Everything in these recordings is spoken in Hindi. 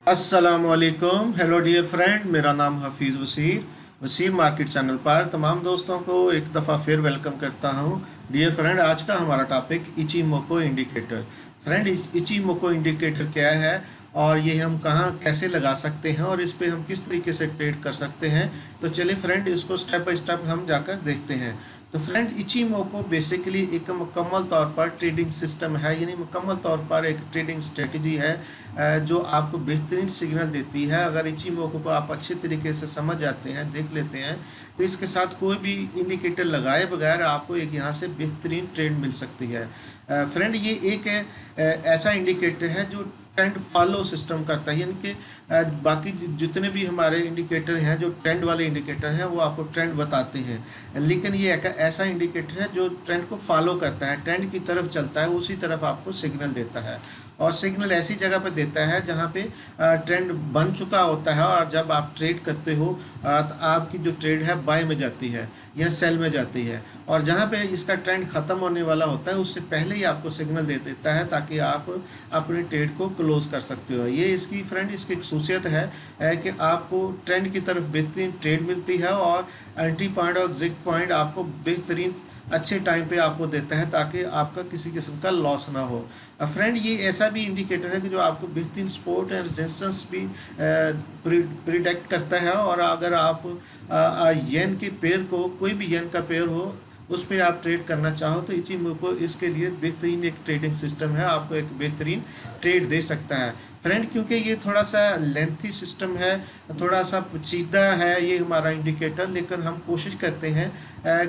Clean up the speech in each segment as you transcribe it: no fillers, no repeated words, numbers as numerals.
अस्सलामुअलैकुम। हेलो डियर फ्रेंड, मेरा नाम हफीज़ वसीर मार्केट चैनल पर तमाम दोस्तों को एक दफ़ा फिर वेलकम करता हूं। डियर फ्रेंड, आज का हमारा topic Ichimoku indicator. Friend, Ichimoku indicator क्या है और ये हम कहाँ कैसे लगा सकते हैं और इस पे हम किस तरीके से ट्रेड कर सकते हैं। तो चलिए फ्रेंड, इसको स्टेप बाय स्टेप हम जाकर देखते हैं। तो फ्रेंड, इचिमोको बेसिकली एक मुकम्मल तौर पर ट्रेडिंग सिस्टम है, यानी मुकम्मल तौर पर एक ट्रेडिंग स्ट्रेटजी है जो आपको बेहतरीन सिग्नल देती है। अगर इचिमोको को आप अच्छे तरीके से समझ जाते हैं, देख लेते हैं, तो इसके साथ कोई भी इंडिकेटर लगाए बगैर आपको एक यहाँ से बेहतरीन ट्रेड मिल सकती है। फ्रेंड, ये एक ऐसा इंडिकेटर है जो ट्रेंड फॉलो सिस्टम करता है, यानी कि बाकी जितने भी हमारे इंडिकेटर हैं जो ट्रेंड वाले इंडिकेटर हैं वो आपको ट्रेंड बताते हैं, लेकिन ये एक ऐसा इंडिकेटर है जो ट्रेंड को फॉलो करता है, ट्रेंड की तरफ चलता है, उसी तरफ आपको सिग्नल देता है। और सिग्नल ऐसी जगह पर देता है जहाँ पे ट्रेंड बन चुका होता है और जब आप ट्रेड करते हो तो आपकी जो ट्रेड है बाय में जाती है या सेल में जाती है, और जहाँ पे इसका ट्रेंड ख़त्म होने वाला होता है उससे पहले ही आपको सिग्नल दे देता है ताकि आप अपनी ट्रेड को क्लोज कर सकते हो। ये इसकी फ्रेंड इसकी खसूसियत है कि आपको ट्रेंड की तरफ बेहतरीन ट्रेड मिलती है और एंट्री पॉइंट और एग्जिट पॉइंट आपको बेहतरीन अच्छे टाइम पे आपको देता है ताकि आपका किसी किस्म का लॉस ना हो। फ्रेंड, ये ऐसा भी इंडिकेटर है कि जो आपको बेहतरीन सपोर्ट एंड रेजिस्टेंस भी प्रिडिक्ट करता है। और अगर आप येन के पेयर को, कोई भी येन का पेयर हो, उस पर आप ट्रेड करना चाहो तो इचिमोको इसके लिए बेहतरीन एक ट्रेडिंग सिस्टम है, आपको एक बेहतरीन ट्रेड दे सकता है। फ्रेंड, क्योंकि ये थोड़ा सा लेंथी सिस्टम है, थोड़ा सा पेचीदा है ये हमारा इंडिकेटर, लेकिन हम कोशिश करते हैं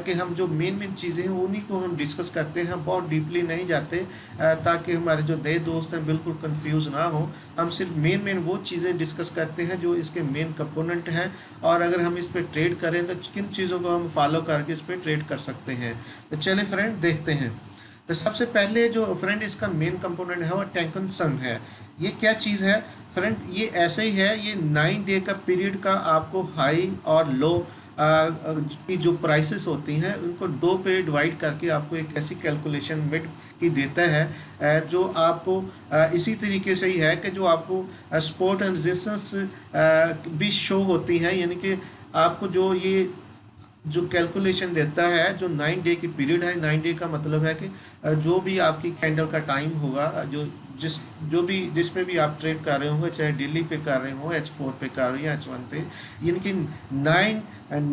कि हम जो मेन चीज़ें हैं उन्हीं को हम डिस्कस करते हैं, बहुत डीपली नहीं जाते ताकि हमारे जो नए दोस्त हैं बिल्कुल कंफ्यूज ना हो। हम सिर्फ मेन वो चीज़ें डिस्कस करते हैं जो इसके मेन कंपोनेंट हैं, और अगर हम इस पर ट्रेड करें तो किन चीज़ों को हम फॉलो करके इस पर ट्रेड कर सकते हैं। तो चलिए फ्रेंड देखते हैं। तो सबसे पहले जो फ्रेंड इसका मेन कंपोनेंट है वो टेंकन सम है। ये क्या चीज़ है फ्रेंड? ये ऐसे ही है, ये 9 डे का पीरियड का आपको हाई और लो की जो प्राइसेस होती हैं उनको दो पे डिवाइड करके आपको एक ऐसी कैलकुलेशन मिड की देता है जो आपको इसी तरीके से ही है कि जो आपको सपोर्ट एंड रेजिस्टेंस भी शो होती हैं, यानी कि आपको जो कैलकुलेशन देता है, जो 9 डे की पीरियड है, 9 डे का मतलब है कि जो भी आपकी कैंडल का टाइम होगा, जो भी जिस पे भी आप ट्रेड कर रहे होंगे, चाहे डेली पे कर रहे हो, H4 पे कर रहे हो या H1 पे, यानी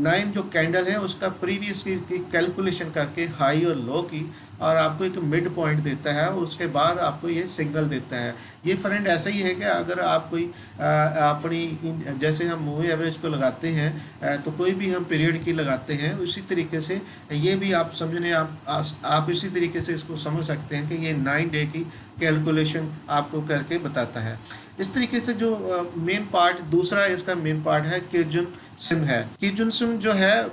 9 जो कैंडल है उसका प्रीवियस की कैलकुलेशन करके हाई और लो की, और आपको एक मिड पॉइंट देता है और उसके बाद आपको ये सिग्नल देता है। ये फ्रेंड ऐसा ही है कि अगर आप कोई अपनी जैसे हम मूवी एवरेज को लगाते हैं तो कोई भी हम पीरियड की लगाते हैं, उसी तरीके से ये भी आप समझने आप इसी तरीके से इसको समझ सकते हैं कि ये 9 डे की कैलकुलेशन आपको करके बताता है। इस तरीके से जो मेन पार्ट, दूसरा इसका मेन पार्ट है किजुन सिम है। किजुन सिम जो है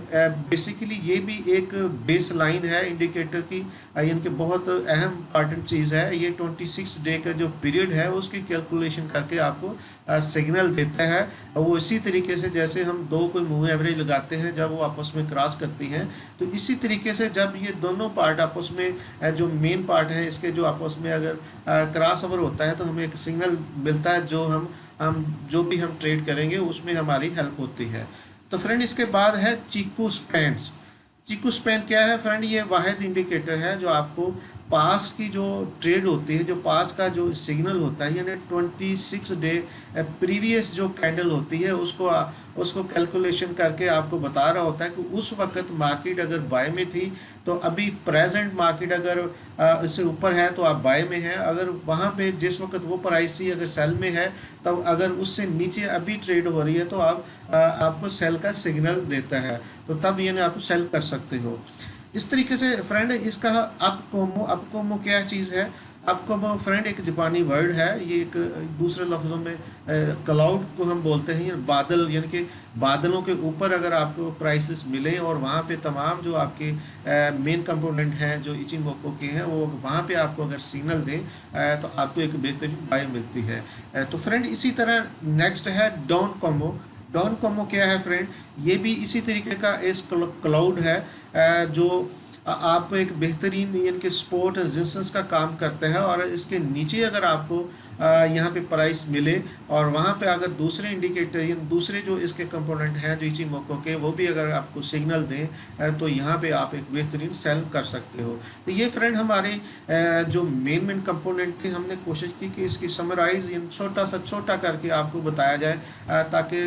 बेसिकली ये भी एक बेस लाइन है इंडिकेटर की, यानी कि बहुत अहम इंपॉर्टेंट चीज़ है। ये 26 डे का जो पीरियड है उसकी कैलकुलेशन करके आपको सिग्नल देता है। वो इसी तरीके से जैसे हम दो कोई मूव एवरेज लगाते हैं जब वो आपस में क्रॉस करती हैं, तो इसी तरीके से जब ये दोनों पार्ट आपस में जो मेन पार्ट है इसके जो आपस में अगर क्रॉस ओवर होता है तो हमें एक सिग्नल मिलता है जो हम जो भी हम ट्रेड करेंगे उसमें हमारी हेल्प होती है। तो फ्रेंड, इसके बाद है चीकू स्पैन्स। चीकू स्पैन क्या है फ्रेंड? ये वाहिद इंडिकेटर है जो आपको पास की जो ट्रेड होती है, जो पास का जो सिग्नल होता है, यानी 26 डे प्रीवियस जो कैंडल होती है उसको कैलकुलेशन करके आपको बता रहा होता है कि उस वक्त मार्केट अगर बाय में थी तो अभी प्रेजेंट मार्केट अगर इससे ऊपर है तो आप बाय में हैं, अगर वहाँ पे जिस वक्त वो प्राइस थी अगर सेल में है, तब अगर उससे नीचे अभी ट्रेड हो रही है तो आपको सेल का सिग्नल देता है, तो तब यानी आप सेल कर सकते हो। इस तरीके से फ्रेंड इसका अपकोमो क्या चीज़ है? अपकोमो फ्रेंड एक जापानी वर्ड है, ये एक दूसरे लफ्ज़ों में क्लाउड को हम बोलते हैं, बादल, यानी कि बादलों के ऊपर अगर आपको प्राइसेस मिले और वहाँ पे तमाम जो आपके मेन कंपोनेंट हैं जो इचिमोको के हैं वो वहाँ पे आपको अगर सिग्नल दें तो आपको एक बेहतरीन बाय मिलती है। तो फ्रेंड इसी तरह नेक्स्ट है डॉन कॉम्बो। डॉन कॉम्बो क्या है फ्रेंड? ये भी इसी तरीके का इस क्लाउड है जो आपको एक बेहतरीन इनके सपोर्ट रेजिस्टेंस का काम करता है। और इसके नीचे अगर आपको यहाँ पे प्राइस मिले और वहाँ पे अगर दूसरे इंडिकेटर या दूसरे जो इसके कंपोनेंट हैं जो इचिमोको के, वो भी अगर आपको सिग्नल दें तो यहाँ पे आप एक बेहतरीन सेल कर सकते हो। तो ये फ्रेंड हमारे जो मेन कंपोनेंट थे, हमने कोशिश की कि इसकी समराइज इन छोटा करके आपको बताया जाए, ताकि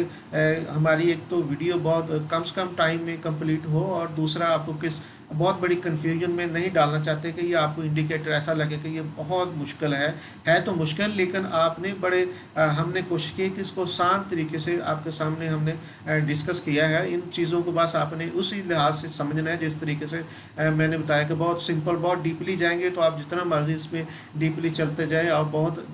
हमारी एक तो वीडियो बहुत कम से कम टाइम में कंप्लीट हो, और दूसरा आपको किस बहुत बड़ी कन्फ्यूजन में नहीं डालना चाहते कि ये आपको इंडिकेटर ऐसा लगे कि ये बहुत मुश्किल है तो मुश्किल, लेकिन आपने बड़े हमने कोशिश की कि इसको शांत तरीके से आपके सामने हमने डिस्कस किया है। इन चीज़ों को बस आपने उसी लिहाज से समझना है जिस तरीके से मैंने बताया कि बहुत सिंपल, बहुत डीपली जाएंगे तो आप जितना मर्जी इसमें डीपली चलते जाए और बहुत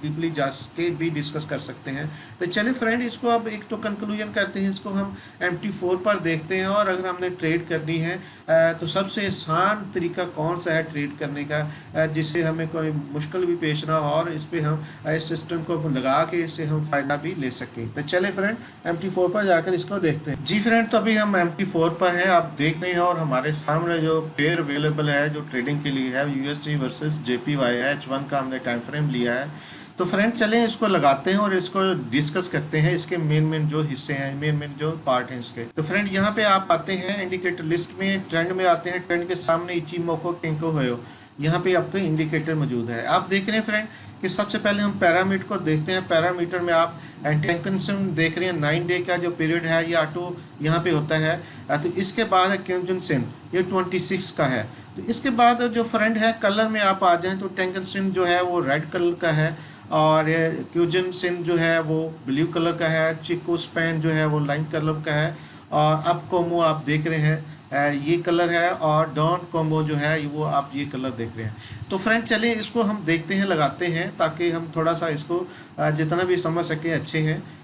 डीपली जा के भी डिस्कस कर सकते हैं। तो चलिए फ्रेंड, इसको अब एक तो कंक्लूजन करते हैं, इसको हम MT4 पर देखते हैं। और अगर हमने ट्रेड करनी है तो सबसे आसान तरीका कौन सा है ट्रेड करने का, जिससे हमें कोई मुश्किल भी पेश ना हो और इस पे हम इस सिस्टम को लगा के इससे हम फ़ायदा भी ले सकें। तो चले फ्रेंड, MT4 पर जाकर इसको देखते हैं। जी फ्रेंड, तो अभी हम MT4 पर हैं, आप देख रहे हैं, और हमारे सामने जो पेयर अवेलेबल है जो ट्रेडिंग के लिए है USD वर्सेस JPY है। H1 का हमने टाइम फ्रेम लिया है। तो फ्रेंड चलें इसको लगाते हैं और इसको डिस्कस करते हैं, इसके मेन जो हिस्से हैं, मेन जो पार्ट हैं इसके। तो फ्रेंड यहाँ पे आप आते हैं इंडिकेटर लिस्ट में, ट्रेंड में आते हैं, ट्रेंड के सामने इचिमोको टेंको होयो, यहाँ पे आपके इंडिकेटर मौजूद है। आप देख रहे हैं फ्रेंड कि सबसे पहले हम पैरामीटर को देखते हैं। पैरामीटर में आप टेंकन देख रहे हैं, 9 डे का जो पीरियड है ये ऑटो यहाँ पे होता है। तो इसके बाद है क्यूजन सिन, ये 26 का है। तो इसके बाद जो फ्रेंड है कलर में आप आ जाएँ तो टेंकन सिन जो है वो रेड कलर का है, और क्यूजन सिन जो है वो ब्लू कलर का है, चिको स्पैन जो है वो लाइन कलर का है, और अब कोमो आप देख रहे हैं ये कलर है, और डॉन कोमो जो है वो आप ये कलर देख रहे हैं। तो फ्रेंड चलिए इसको हम देखते हैं, लगाते हैं, ताकि हम थोड़ा सा इसको जितना भी समझ सकें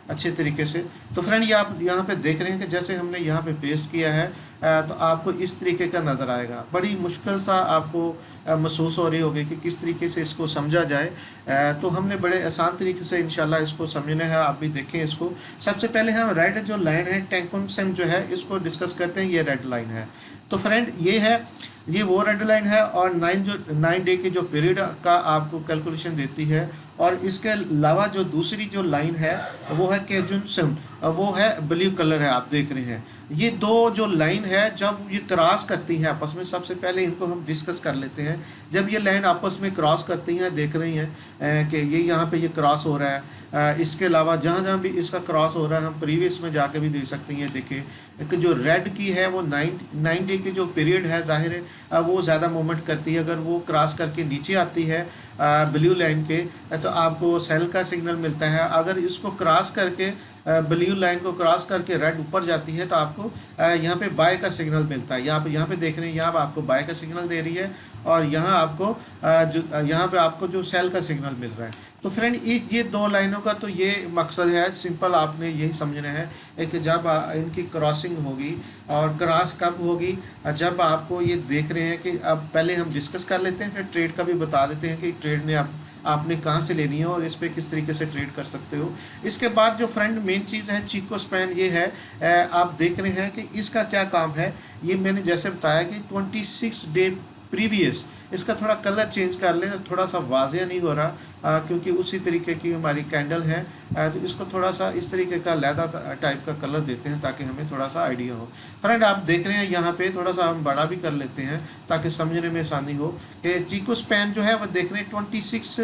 अच्छे तरीके से। तो फ्रेंड ये आप यहाँ पे देख रहे हैं कि जैसे हमने यहाँ पे पेस्ट किया है तो आपको इस तरीके का नज़र आएगा। बड़ी मुश्किल सा आपको महसूस हो रही होगी कि किस तरीके से इसको समझा जाए, तो हमने बड़े आसान तरीके से इंशाल्लाह इसको समझना है। आप भी देखें इसको। सबसे पहले हम रेड जो लाइन है टेंकुन सेम जो है इसको डिस्कस करते हैं। ये रेड लाइन है, तो फ्रेंड ये है, ये वो रेड लाइन है, और 9 डे की जो पीरियड का आपको कैलकुलेशन देती है। और इसके अलावा जो दूसरी जो लाइन है वो है केजुन सिम, वो है ब्लू कलर है, आप देख रहे हैं। ये दो जो लाइन है जब ये क्रॉस करती हैं आपस में, सबसे पहले इनको हम डिस्कस कर लेते हैं। जब ये लाइन आपस में क्रॉस करती हैं, देख रही हैं कि ये यहाँ पे ये क्रॉस हो रहा है। इसके अलावा जहाँ भी इसका क्रॉस हो रहा है हम प्रीवियस में जाके भी देख सकते हैं। देखिए कि जो रेड की है वो 9 डे की जो पीरियड है, जाहिर है वो ज़्यादा मूवमेंट करती है। अगर वो क्रॉस करके नीचे आती है ब्लू लाइन के, तो आपको सेल का सिग्नल मिलता है। अगर इसको क्रॉस करके ब्लू लाइन को क्रॉस करके रेड ऊपर जाती है तो आपको यहाँ पे बाय का सिग्नल मिलता है। यहाँ पे देख रहे हैं, यहाँ आपको बाय का सिग्नल दे रही है, और यहाँ आपको यहाँ पे आपको जो सेल का सिग्नल मिल रहा है। तो फ्रेंड ये दो लाइनों का तो ये मकसद है, सिंपल आपने यही समझना है कि जब इनकी क्रॉसिंग होगी, और क्रॉस कब होगी, जब आपको ये देख रहे हैं कि अब पहले हम डिस्कस कर लेते हैं, फिर ट्रेड का भी बता देते हैं कि ट्रेड ने आपने कहाँ से लेनी है और इस पर किस तरीके से ट्रेड कर सकते हो। इसके बाद जो फ्रेंड मेन चीज़ है चिको स्पैन, ये है आप देख रहे हैं कि इसका क्या काम है। ये मैंने जैसे बताया कि 26 डे प्रीवियस, इसका थोड़ा कलर चेंज कर लें, थोड़ा सा वाज़ेह नहीं हो रहा क्योंकि उसी तरीके की हमारी कैंडल है। तो इसको थोड़ा सा इस तरीके का लैदा टाइप का कलर देते हैं ताकि हमें थोड़ा सा आइडिया हो। फ्रेंड आप देख रहे हैं यहाँ पे थोड़ा सा हम बड़ा भी कर लेते हैं ताकि समझने में आसानी हो कि चिको स्पैन जो है वो देख रहे हैं 26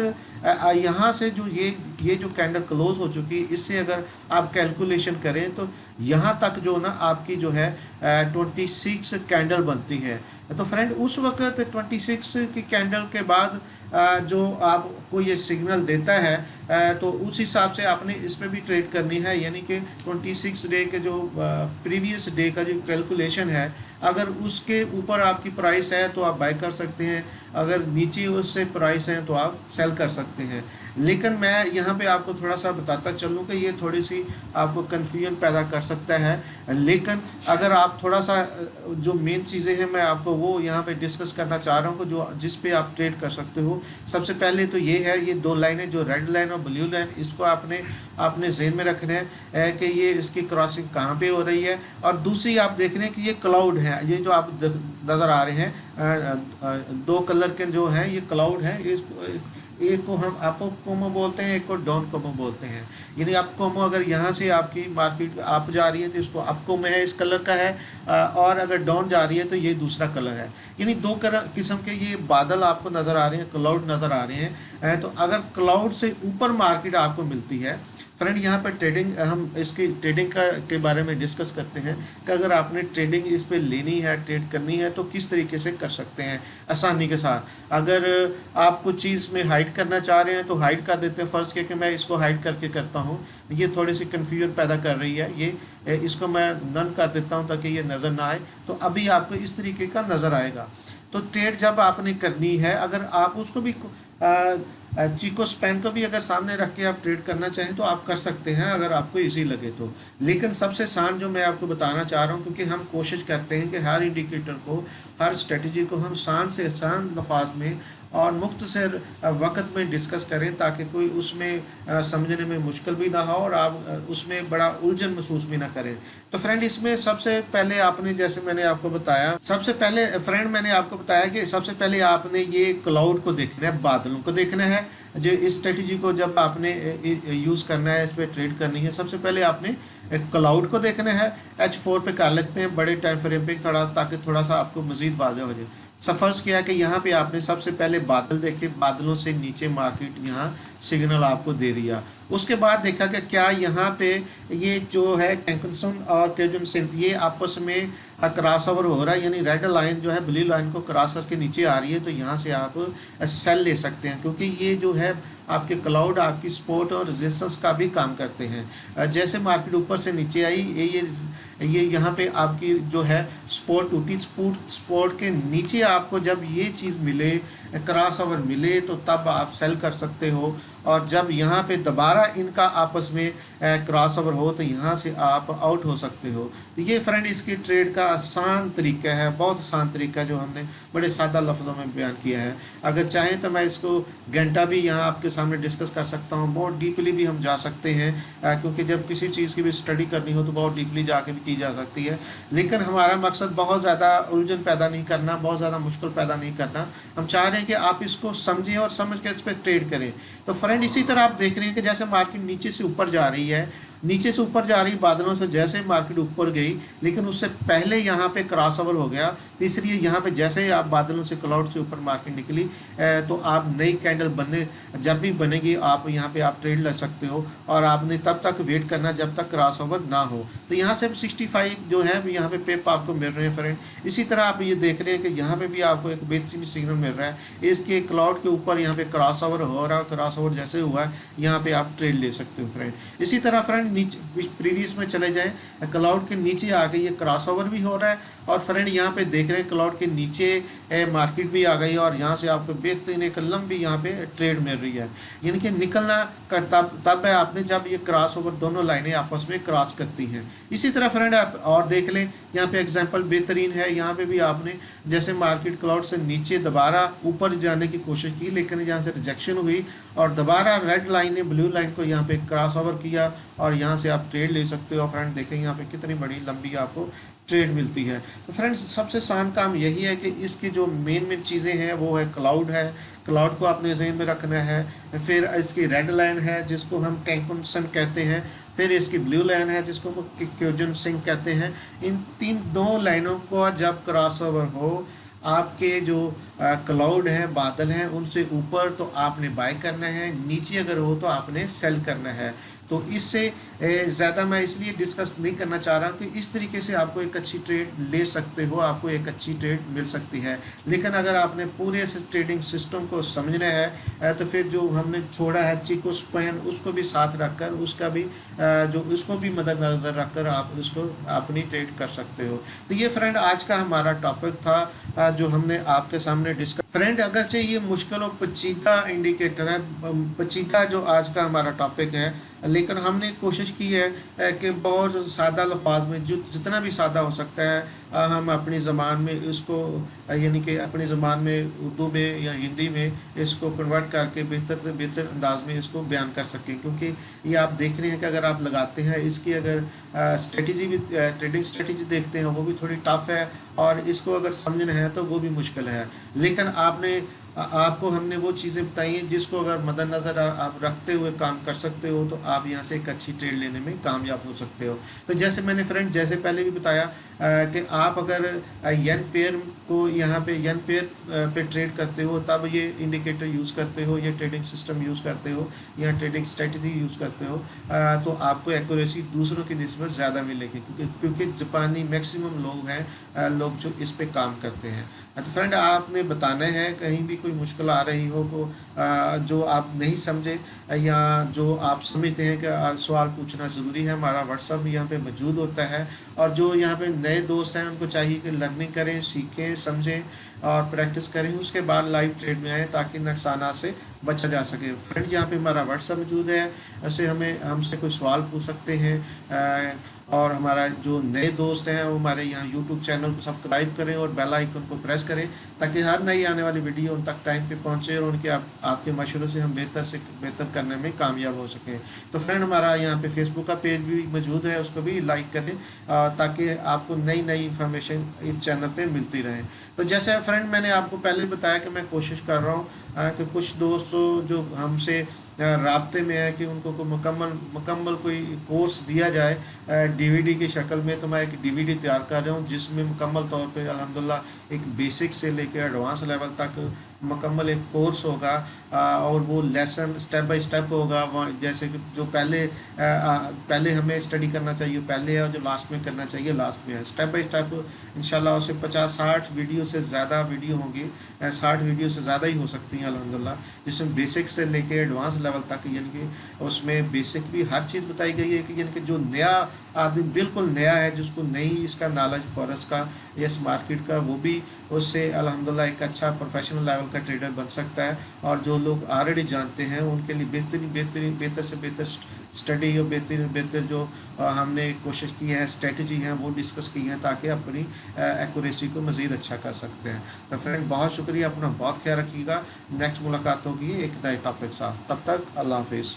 यहाँ से जो ये जो कैंडल क्लोज हो चुकी है, इससे अगर आप कैलकुलेशन करें तो यहाँ तक जो ना आपकी जो है 26 कैंडल बनती है। तो फ्रेंड उस वक्त 26 की कैंडल के बाद जो आपको ये सिग्नल देता है तो उस हिसाब से आपने इस पर भी ट्रेड करनी है। यानी कि 26 डे के जो प्रीवियस डे का जो कैलकुलेशन है, अगर उसके ऊपर आपकी प्राइस है तो आप बाय कर सकते हैं, अगर नीचे उससे प्राइस है तो आप सेल कर सकते हैं। लेकिन मैं यहाँ पे आपको थोड़ा सा बताता चलूँ कि ये थोड़ी सी आपको कन्फ्यूजन पैदा कर सकता है, लेकिन अगर आप थोड़ा सा जो मेन चीज़ें हैं मैं आपको वो यहाँ पे डिस्कस करना चाह रहा हूँ जो जिस पे आप ट्रेड कर सकते हो। सबसे पहले तो ये है, ये दो लाइनें जो रेड लाइन और ब्लू लाइन, इसको आपने ज़हन में रखना है कि ये इसकी क्रॉसिंग कहाँ पे हो रही है। और दूसरी आप देख रहे हैं कि ये क्लाउड हैं, ये जो आप नज़र आ रहे हैं दो कलर के जो हैं ये क्लाउड है। एक को हम अप कोमो बोलते हैं, एक को डाउन कोमो बोलते हैं। यानी अप कोमो अगर यहाँ से आपकी मार्केट अप जा रही है तो इसको अप कोमो है, इस कलर का है, और अगर डाउन जा रही है तो ये दूसरा कलर है। यानी दो किस्म के ये बादल आपको नज़र आ रहे हैं, क्लाउड नज़र आ रहे हैं। तो अगर क्लाउड से ऊपर मार्केट आपको मिलती है फ्रेंड, यहाँ पर ट्रेडिंग, हम इसकी ट्रेडिंग के बारे में डिस्कस करते हैं कि अगर आपने ट्रेडिंग इस पे लेनी है, ट्रेड करनी है, तो किस तरीके से कर सकते हैं आसानी के साथ। अगर आप कुछ चीज़ में हाइड करना चाह रहे हैं तो हाइड कर देते हैं। फ़र्ज़ कि मैं इसको हाइड करके करता हूँ, ये थोड़ी सी कन्फ्यूजन पैदा कर रही है, ये इसको मैं नन कर देता हूँ ताकि ये नज़र ना आए। तो अभी आपको इस तरीके का नज़र आएगा। तो ट्रेड जब आपने करनी है, अगर आप उसको भी चीको स्पैन को भी अगर सामने रख के आप ट्रेड करना चाहें तो आप कर सकते हैं, अगर आपको इजी लगे तो। लेकिन सबसे आसान जो मैं आपको बताना चाह रहा हूं, क्योंकि हम कोशिश करते हैं कि हर इंडिकेटर को, हर स्ट्रेटजी को हम आसान से आसान लफाज में और मुख्तसर वक्त में डिस्कस करें, ताकि कोई उसमें समझने में मुश्किल भी ना हो और आप उसमें बड़ा उलझन महसूस भी ना करें। तो फ्रेंड, इसमें सबसे पहले आपने, जैसे मैंने आपको बताया, सबसे पहले फ्रेंड मैंने आपको बताया कि सबसे पहले आपने ये क्लाउड को देखना है, बादलों को देखना है। जो इस स्ट्रेटजी को जब आपने यूज़ करना है, इस पर ट्रेड करनी है, सबसे पहले आपने क्लाउड को देखना है। H4 पे कर लेते हैं बड़े टाइम फ्रेम पे, ताकि थोड़ा सा आपको मज़ीद वाज़ेह हो जाए। सफ़र्स किया कि यहाँ पे आपने सबसे पहले बादल देखे, बादलों से नीचे मार्केट यहाँ सिग्नल आपको दे दिया। उसके बाद देखा कि क्या यहाँ पे ये जो है टेंकनसन और टेजुन सिंप ये आपस में क्रॉस ओवर हो रहा है, यानी रेड लाइन जो है ब्लू लाइन को क्रॉस करके नीचे आ रही है, तो यहाँ से आप सेल ले सकते हैं, क्योंकि ये जो है आपके क्लाउड आपकी सपोर्ट और रेजिस्टेंस का भी काम करते हैं। जैसे मार्केट ऊपर से नीचे आई, ये यहाँ पे आपकी जो है सपोर्ट टूटी, सपोर्ट के नीचे आपको जब ये चीज़ मिले, क्रॉस ओवर मिले, तो तब आप सेल कर सकते हो। और जब यहाँ पे दोबारा इनका आपस में क्रॉस ओवर हो तो यहाँ से आप आउट हो सकते हो। तो ये फ्रेंड इसकी ट्रेड का आसान तरीका है, बहुत आसान तरीका जो हमने बड़े सादा लफ्ज़ों में बयान किया है। अगर चाहें तो मैं इसको घंटा भी यहाँ आपके सामने डिस्कस कर सकता हूँ, बहुत डीपली भी हम जा सकते हैं, क्योंकि जब किसी चीज़ की भी स्टडी करनी हो तो बहुत डीपली जाके भी की जा सकती है। लेकिन हमारा मकसद बहुत ज़्यादा उलझन पैदा नहीं करना, बहुत ज़्यादा मुश्किल पैदा नहीं करना। हम चाह रहे हैं कि आप इसको समझें और समझ के इस पर ट्रेड करें। तो फ्रेंड, इसी तरह आप देख रहे हैं कि जैसे मार्केट नीचे से ऊपर जा रही है, नीचे से ऊपर जा रही बादलों से, जैसे मार्केट ऊपर गई, लेकिन उससे पहले यहाँ पे क्रॉस ओवर हो गया। तो इसलिए यहाँ पे जैसे ही आप बादलों से, क्लाउड से ऊपर मार्केट निकली, तो आप नई कैंडल बनने, जब भी बनेगी आप यहाँ पे आप ट्रेड ले सकते हो, और आपने तब तक वेट करना जब तक क्रॉस ओवर ना हो। तो यहाँ से 65 जो है यहाँ पे पेप आपको मिल रहे हैं फ्रेंड। इसी तरह आप ये देख रहे हैं कि यहाँ पे भी आपको एक बेहतरीन सिग्नल मिल रहा है, इसके क्लाउड के ऊपर यहाँ पे क्रॉस ओवर हो रहा है। क्रॉस ओवर जैसे हुआ है यहाँ पे आप ट्रेड ले सकते हो फ्रेंड। इसी तरह फ्रेंड नीचे प्रीवियस में चले जाएं, क्लाउड के नीचे आके ये क्रॉस ओवर भी हो रहा है, और फ्रेंड यहाँ पे देख रहे हैं क्लाउड के नीचे मार्केट भी आ गई, और यहाँ से आपको बेहतरीन एक लंबी यहाँ पे ट्रेड मिल रही है। यानी कि निकलना का तब है आपने जब ये क्रॉस ओवर दोनों लाइनें आपस में क्रॉस करती हैं। इसी तरह फ्रेंड आप और देख लें, यहाँ पे एग्जांपल बेहतरीन है। यहाँ पे भी आपने जैसे मार्केट क्लाउड से नीचे दोबारा ऊपर जाने की कोशिश की, लेकिन यहाँ से रिजेक्शन हुई, और दोबारा रेड लाइन ने ब्लू लाइन को यहाँ पे क्रॉस ओवर किया, और यहाँ से आप ट्रेड ले सकते हो। फ्रेंड देखें यहाँ पे कितनी बड़ी लंबी आपको ट्रेड मिलती है। तो फ्रेंड्स, सबसे आसान काम यही है कि इसकी जो मेन चीज़ें हैं वो है क्लाउड है। क्लाउड को आपने जहन में रखना है। फिर इसकी रेड लाइन है जिसको हम टेंकनसन कहते हैं, फिर इसकी ब्लू लाइन है जिसको हम क्योजन सिंक कहते हैं। इन दो लाइनों को जब क्रॉस ओवर हो, आपके जो क्लाउड हैं, बादल हैं, उनसे ऊपर तो आपने बाय करना है, नीचे अगर हो तो आपने सेल करना है। तो इससे ज़्यादा मैं इसलिए डिस्कस नहीं करना चाह रहा कि इस तरीके से आपको एक अच्छी ट्रेड ले सकते हो, आपको एक अच्छी ट्रेड मिल सकती है। लेकिन अगर आपने पूरे ट्रेडिंग सिस्टम को समझना है तो फिर जो हमने छोड़ा है चीको स्पैन, उसको भी साथ रखकर, उसका भी जो उसको भी मद्देनजर रखकर आप उसको अपनी ट्रेड कर सकते हो। तो ये फ्रेंड आज का हमारा टॉपिक था जो हमने आपके सामने डिस्कस फ्रेंड अगरचे ये मुश्किल और पेचीदा इंडिकेटर है, पेचीदा जो आज का हमारा टॉपिक है, लेकिन हमने कोशिश की है कि बहुत सादा लफाज में जो जितना भी सादा हो सकता है हम अपनी ज़बान में इसको यानी कि अपनी ज़बान में उर्दू में या हिंदी में इसको कन्वर्ट करके बेहतर से बेहतर अंदाज में इसको बयान कर सकें। क्योंकि ये आप देख रहे हैं कि अगर आप लगाते हैं इसकी अगर स्ट्रेटजी भी ट्रेडिंग स्ट्रेटजी देखते हैं वो भी थोड़ी टफ है, और इसको अगर समझना है तो वो भी मुश्किल है। लेकिन आपको हमने वो चीज़ें बताई हैं जिसको अगर मद्देनज़र आप रखते हुए काम कर सकते हो तो आप यहाँ से एक अच्छी ट्रेड लेने में कामयाब हो सकते हो। तो जैसे मैंने फ्रेंड जैसे पहले भी बताया कि आप अगर यन पेयर को यहाँ पे यन पेयर पे ट्रेड करते हो तब ये इंडिकेटर यूज़ करते हो, ये ट्रेडिंग सिस्टम यूज़ करते हो या ट्रेडिंग स्ट्रेटजी यूज़ करते हो तो आपको एक्यूरेसी दूसरों की निस्बत ज़्यादा मिलेगी, क्योंकि जापानी मैक्सिमम लोग हैं लोग जो इस पे काम करते हैं। तो फ्रेंड आपने बताना है कहीं भी कोई मुश्किल आ रही हो को जो आप नहीं समझे या जो आप समझते हैं कि सवाल पूछना ज़रूरी है, हमारा व्हाट्सअप भी यहाँ पे मौजूद होता है। और जो यहाँ पे नए दोस्त हैं उनको चाहिए कि लर्निंग करें, सीखें, समझें और प्रैक्टिस करें, उसके बाद लाइव ट्रेड में आएँ ताकि नुकसान से बचा जा सके। फ्रेंड यहाँ पे हमारा व्हाट्सअप मौजूद है, ऐसे हमसे कोई सवाल पूछ सकते हैं। और हमारा जो नए दोस्त हैं वो हमारे यहाँ यूट्यूब चैनल को सब्सक्राइब करें और बेल आइकन को प्रेस करें ताकि हर नई आने वाली वीडियो उन तक टाइम पे पहुँचे और उनके आपके मशवरों से हम बेहतर से बेहतर करने में कामयाब हो सकें। तो फ्रेंड हमारा यहाँ पे फेसबुक का पेज भी मौजूद है, उसको भी लाइक करें ताकि आपको नई नई इंफॉर्मेशन इस चैनल पर मिलती रहे। तो जैसे फ्रेंड मैंने आपको पहले बताया कि मैं कोशिश कर रहा हूँ कि कुछ दोस्तों जो हमसे राब्ते में है कि उनको को मुकम्मल कोई कोर्स दिया जाए डीवीडी की शक्ल में। तो मैं एक डीवीडी तैयार कर रहा हूँ जिसमें मुकम्मल तौर पे अल्हम्दुलिल्लाह एक बेसिक से लेकर एडवांस लेवल तक मुकम्मल एक कोर्स होगा और वो लेसन स्टेप बाय स्टेप होगा। जैसे कि जो पहले हमें स्टडी करना चाहिए पहले है और जो लास्ट में करना चाहिए लास्ट में है, स्टेप बाय स्टेप इंशाल्लाह उसे 50-60 वीडियो से ज़्यादा वीडियो होंगी, 60 वीडियो से ज़्यादा ही हो सकती हैं अल्हम्दुलिल्लाह, जिसमें बेसिक से लेके एडवांस लेवल तक यानी कि उसमें बेसिक भी हर चीज़ बताई गई है कि यानी कि जो नया आदमी बिल्कुल नया है जिसको नहीं इसका नॉलेज फॉरेक्स का या इस मार्केट का, वो भी उससे अल्हम्दुलिल्लाह एक अच्छा प्रोफेशनल लेवल का ट्रेडर बन सकता है। और जो लोग ऑलरेडी जानते हैं उनके लिए बेहतर से बेहतर स्टडी और बेहतर जो हमने कोशिश की है स्ट्रेटजी है वो डिस्कस की है ताकि अपनी एक्यूरेसी को मज़ीद अच्छा कर सकते हैं। तो फ्रेंड बहुत शुक्रिया, अपना बहुत ख्याल रखिएगा। नेक्स्ट मुलाकात होगी एक नए टॉपिक के साथ, तब तक अल्लाह हाफिज़।